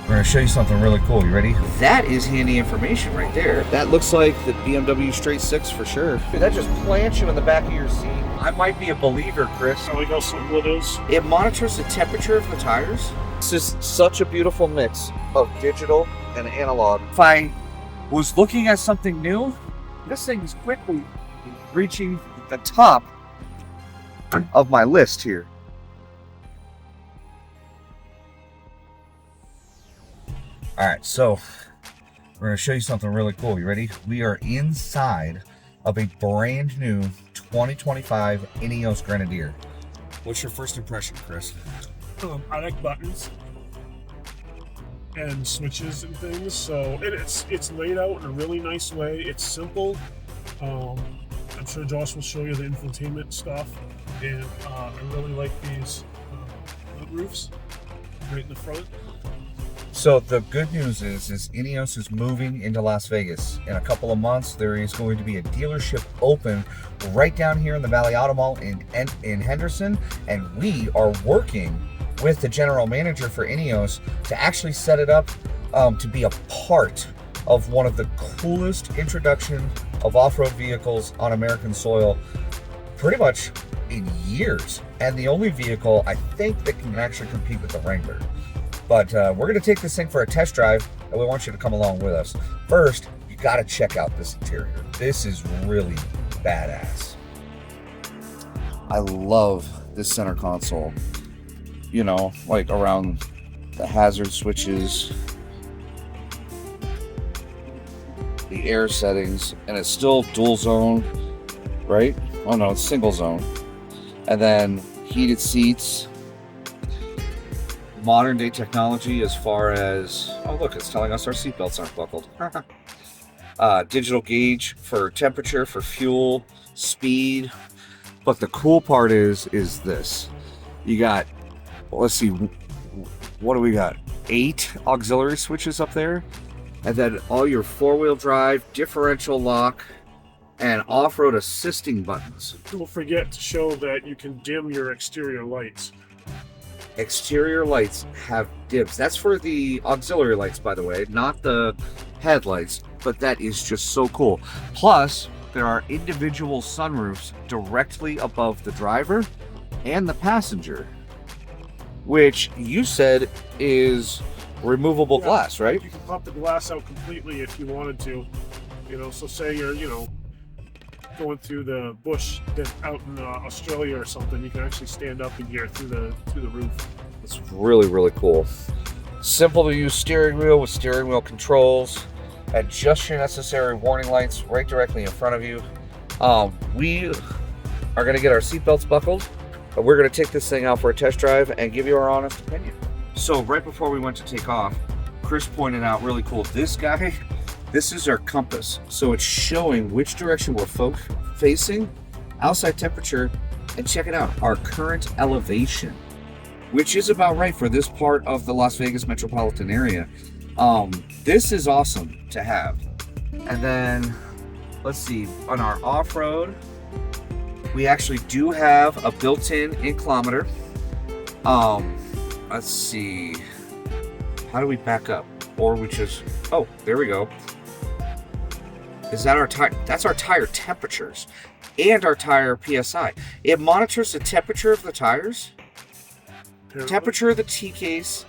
We're going to show you something really cool. You ready? That is handy information right there. That looks like the BMW Straight 6 for sure. Dude, that just plants you in the back of your seat. I might be a believer, Chris. I like how simple it is. It monitors the temperature of the tires. This is such a beautiful mix of digital and analog. If I was looking at something new, this thing is quickly reaching the top of my list here. All right, so we're going to show you something really cool. You ready? We are inside of a brand new 2025 INEOS Grenadier. What's your first impression, Chris? I like buttons and switches and things. So it's laid out in a really nice way. It's simple. I'm sure Josh will show you the infotainment stuff, and I really like these roofs right in the front. So the good news is INEOS is moving into Las Vegas. In a couple of months, there is going to be a dealership open right down here in the Valley Auto Mall in Henderson, and we are working with the general manager for INEOS to actually set it up to be a part of one of the coolest introduction of off-road vehicles on American soil pretty much in years, and the only vehicle I think that can actually compete with the Wrangler. But we're going to take this thing for a test drive, and we want you to come along with us. First, you got to check out this interior. This is really badass. I love this center console. You know, like around the hazard switches, the air settings, and it's still dual zone, right? Oh no, it's single zone. And then heated seats. Modern day technology as far as, oh look, it's telling us our seatbelts aren't buckled. Digital gauge for temperature, for fuel, speed. But the cool part is this. You got, let's see, what do we got? 8 auxiliary switches up there. And then all your four-wheel drive, differential lock, and off-road assisting buttons. Don't forget to show that you can dim your exterior lights. Exterior lights have dims. That's for the auxiliary lights, by the way, not the headlights, but that is just so cool. Plus, there are individual sunroofs directly above the driver and the passenger, which you said is removable glass, right? You can pop the glass out completely if you wanted to. You know, so say you're, going through the bush out in Australia or something, you can actually stand up and hear through the roof. It's really, really cool. Simple to use steering wheel with steering wheel controls. Adjust your necessary warning lights right directly in front of you. We are going to get our seatbelts buckled, but we're going to take this thing out for a test drive and give you our honest opinion. So right before we went to take off, Chris pointed out really cool, this guy, this is our compass. So it's showing which direction we're facing, outside temperature, and check it out, our current elevation, which is about right for this part of the Las Vegas metropolitan area. This is awesome to have. And then, let's see, on our off-road, we actually do have a built-in inclometer. Let's see, how do we back up? Or we just, oh, there we go. Is that our tire? That's our tire temperatures and our tire PSI. It monitors the temperature of the tires, temperature of the T-case,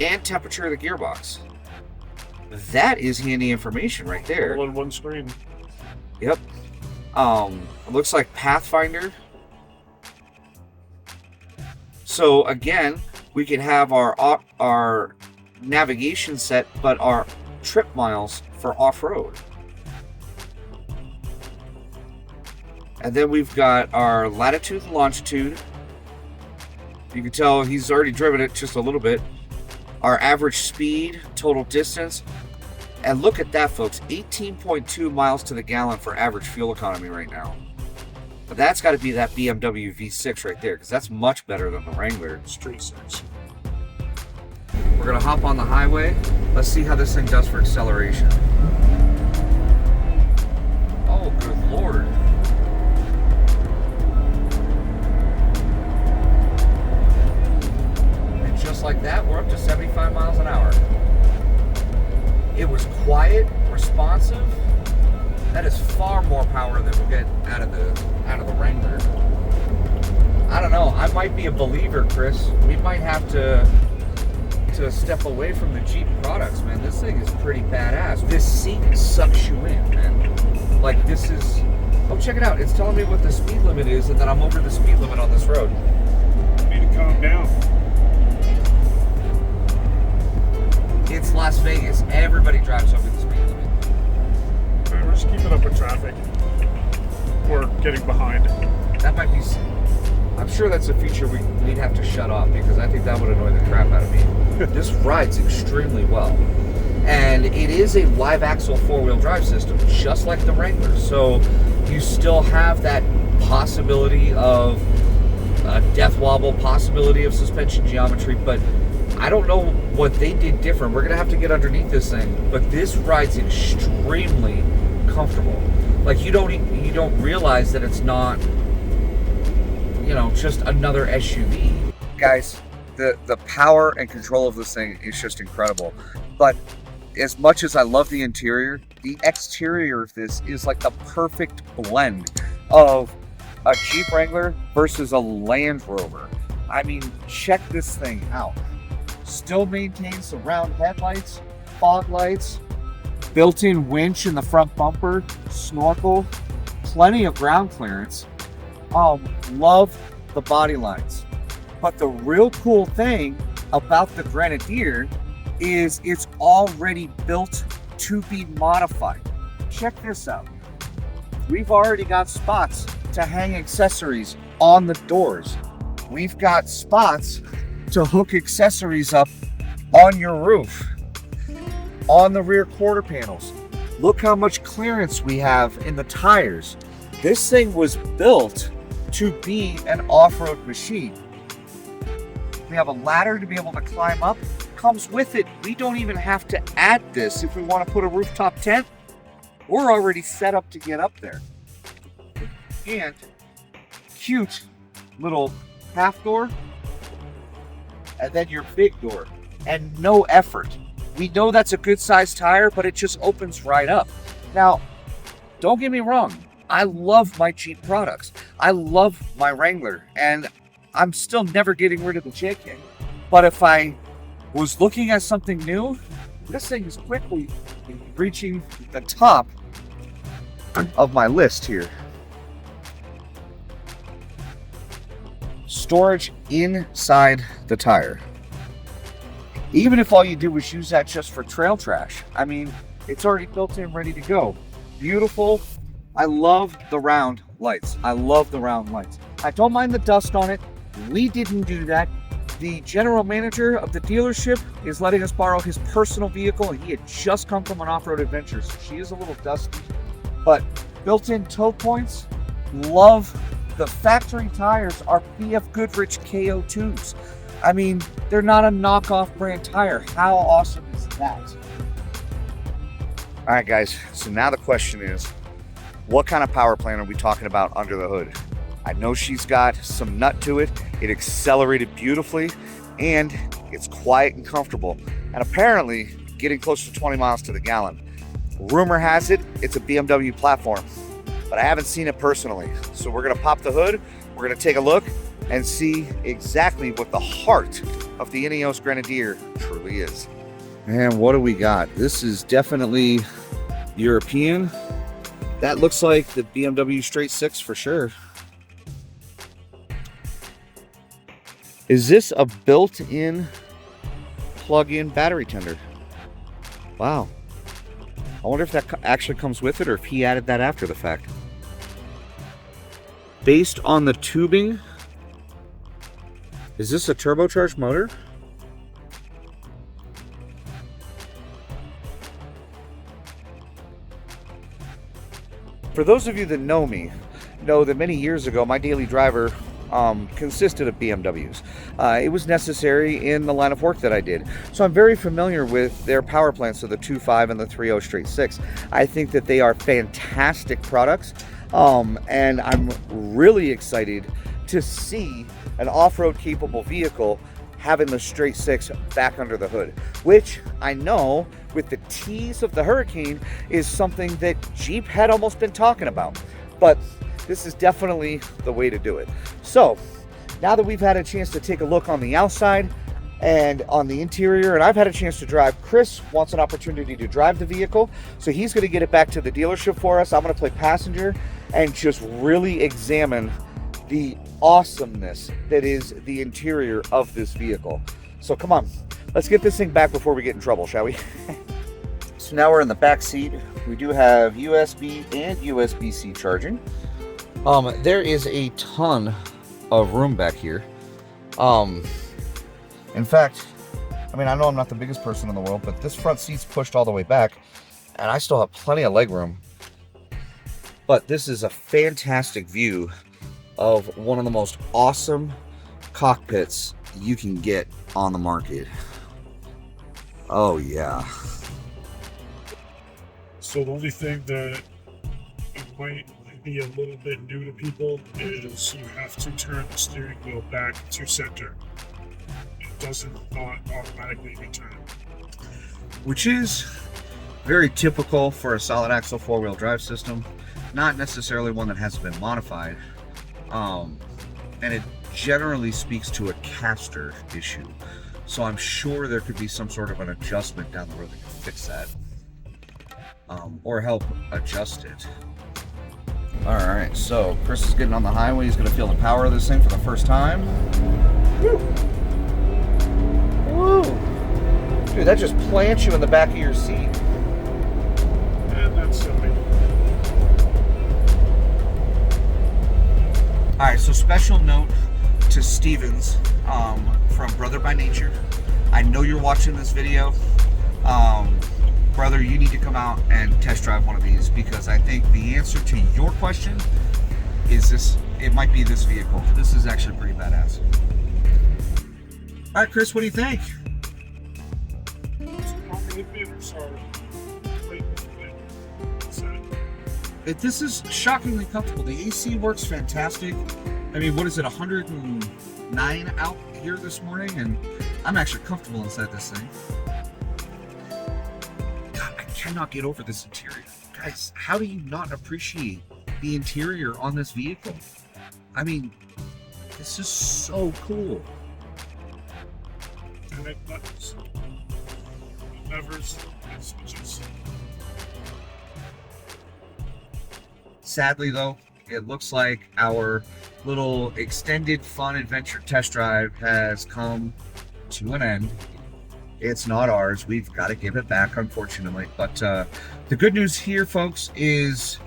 and temperature of the gearbox. That is handy information right there. All on one screen. Yep. It looks like Pathfinder. So again, we can have our navigation set, but our trip miles for off-road. And then we've got our latitude and longitude. You can tell he's already driven it just a little bit. Our average speed, total distance. And look at that, folks. 18.2 miles to the gallon for average fuel economy right now. But that's got to be that BMW V6 right there, because that's much better than the Wrangler Street 6. We're going to hop on the highway. Let's see how this thing does for acceleration. Oh, good Lord. And just like that, we're up to 75 miles an hour. quiet, responsive. That is far more power than we'll get out of the Wrangler. I don't know. I might be a believer, Chris. We might have to step away from the Jeep products, man. This thing is pretty badass. This seat sucks you in, man. Like, this is... Oh, check it out. It's telling me what the speed limit is and that I'm over the speed limit on this road. Need to calm down. It's Las Vegas. Everybody drives over the speed limit. All right, we're just keeping up with traffic. We're getting behind. That might be... I'm sure that's a feature we'd have to shut off, because I think that would annoy the crap out of me. This rides extremely well. And it is a live axle 4-wheel drive system, just like the Wrangler. So you still have that possibility of a death wobble, possibility of suspension geometry, but I don't know what they did different. We're gonna have to get underneath this thing, but this rides extremely comfortable. Like, you don't realize that it's not, you know, just another SUV. Guys, the power and control of this thing is just incredible. But as much as I love the interior, the exterior of this is like the perfect blend of a Jeep Wrangler versus a Land Rover. I mean, check this thing out. Still maintains surround headlights, fog lights, built-in winch in the front bumper, snorkel, plenty of ground clearance. Love the body lines. But the real cool thing about the Grenadier is it's already built to be modified. Check this out. We've already got spots to hang accessories on the doors. We've got spots to hook accessories up on your roof, on the rear quarter panels. Look how much clearance we have in the tires. This thing was built to be an off-road machine. We have a ladder to be able to climb up. Comes with it. We don't even have to add this. If we want to put a rooftop tent, we're already set up to get up there. And cute little half door, and then your big door, and no effort. We know that's a good sized tire, but it just opens right up. Now, don't get me wrong. I love my Jeep products. I love my Wrangler, and I'm still never getting rid of the JK. But if I was looking at something new, this thing is quickly reaching the top of my list here. Storage inside the tire. Even if all you do is use that just for trail trash, I mean, it's already built in, ready to go. Beautiful. I love the round lights. I love the round lights. I don't mind the dust on it. We didn't do that. The general manager of the dealership is letting us borrow his personal vehicle, and he had just come from an off-road adventure, so she is a little dusty. But built-in tow points, love. The factory tires are BF Goodrich KO2s. I mean, they're not a knockoff brand tire. How awesome is that? All right, guys, so now the question is, what kind of power plant are we talking about under the hood? I know she's got some nut to it. It accelerated beautifully, and it's quiet and comfortable. And apparently, getting close to 20 miles to the gallon. Rumor has it, it's a BMW platform, but I haven't seen it personally. So we're gonna pop the hood, we're gonna take a look and see exactly what the heart of the INEOS Grenadier truly is. And what do we got? This is definitely European. That looks like the BMW Straight 6 for sure. Is this a built-in plug-in battery tender? Wow. I wonder if that actually comes with it or if he added that after the fact. Based on the tubing, is this a turbocharged motor? For those of you that know me, know that many years ago, my daily driver consisted of BMWs. It was necessary in the line of work that I did. So I'm very familiar with their power plants, so the 2.5 and the 3.0 straight 6. I think that they are fantastic products. And I'm really excited to see an off-road capable vehicle having the straight six back under the hood, which I know with the tease of the Hurricane is something that Jeep had almost been talking about, but this is definitely the way to do it. So now that we've had a chance to take a look on the outside and on the interior, and I've had a chance to drive, Chris wants an opportunity to drive the vehicle, so he's going to get it back to the dealership for us. I'm going to play passenger and just really examine the awesomeness that is the interior of this vehicle. So come on, let's get this thing back before we get in trouble, shall we? So now we're in the back seat. We do have USB and USB-C charging. There is a ton of room back here. In fact, I mean, I know I'm not the biggest person in the world, but this front seat's pushed all the way back, and I still have plenty of leg room. But this is a fantastic view of one of the most awesome cockpits you can get on the market. Oh yeah. So the only thing that it might be a little bit new to people is you have to turn the steering wheel back to center. It doesn't not automatically return. Which is very typical for a solid axle four-wheel drive system, not necessarily one that hasn't been modified. And it generally speaks to a caster issue. So I'm sure there could be some sort of an adjustment down the road that can fix that. Or help adjust it. Alright, so Chris is getting on the highway. He's going to feel the power of this thing for the first time. Woo! Woo! Dude, that just plants you in the back of your seat. And that's silly. Alright, so special note to Stevens from Brother by Nature. I know you're watching this video. Brother, you need to come out and test drive one of these, because I think the answer to your question is this. It might be this vehicle. This is actually pretty badass. Alright, Chris, what do you think? This is shockingly comfortable. The AC works fantastic. I mean, what is it, 109 out here this morning, and I'm actually comfortable inside this thing. God, I cannot get over this interior. Guys, how do you not appreciate the interior on this vehicle? I mean, this is so cool. And it buttons, levers, and switches. Sadly, though, it looks like our little extended fun adventure test drive has come to an end. It's not ours. We've got to give it back, unfortunately. But the good news here, folks, is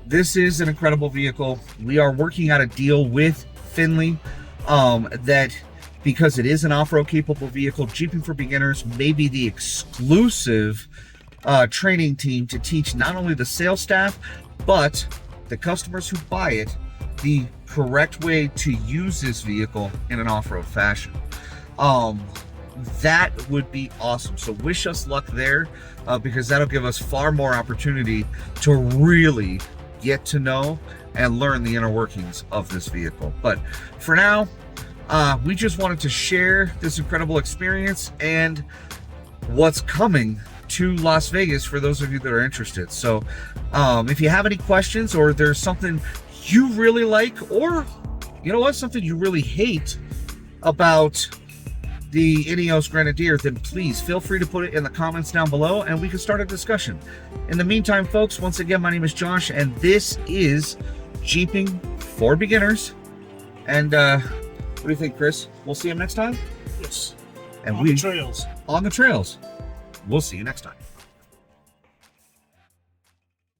this is an incredible vehicle. We are working out a deal with Finley that, because it is an off-road capable vehicle, Jeeping for Beginners may be the exclusive training team to teach not only the sales staff, but the customers who buy it the correct way to use this vehicle in an off-road fashion. That would be awesome. So wish us luck there, because that'll give us far more opportunity to really get to know and learn the inner workings of this vehicle. But for now, we just wanted to share this incredible experience and what's coming to Las Vegas for those of you that are interested. So if you have any questions, or there's something you really like, or you know what, something you really hate about the INEOS Grenadier, then please feel free to put it in the comments down below and we can start a discussion. In the meantime, folks, once again, my name is Josh and this is Jeeping for Beginners. And what do you think, Chris? We'll see you next time? Yes. And on the trails. On the trails. We'll see you next time.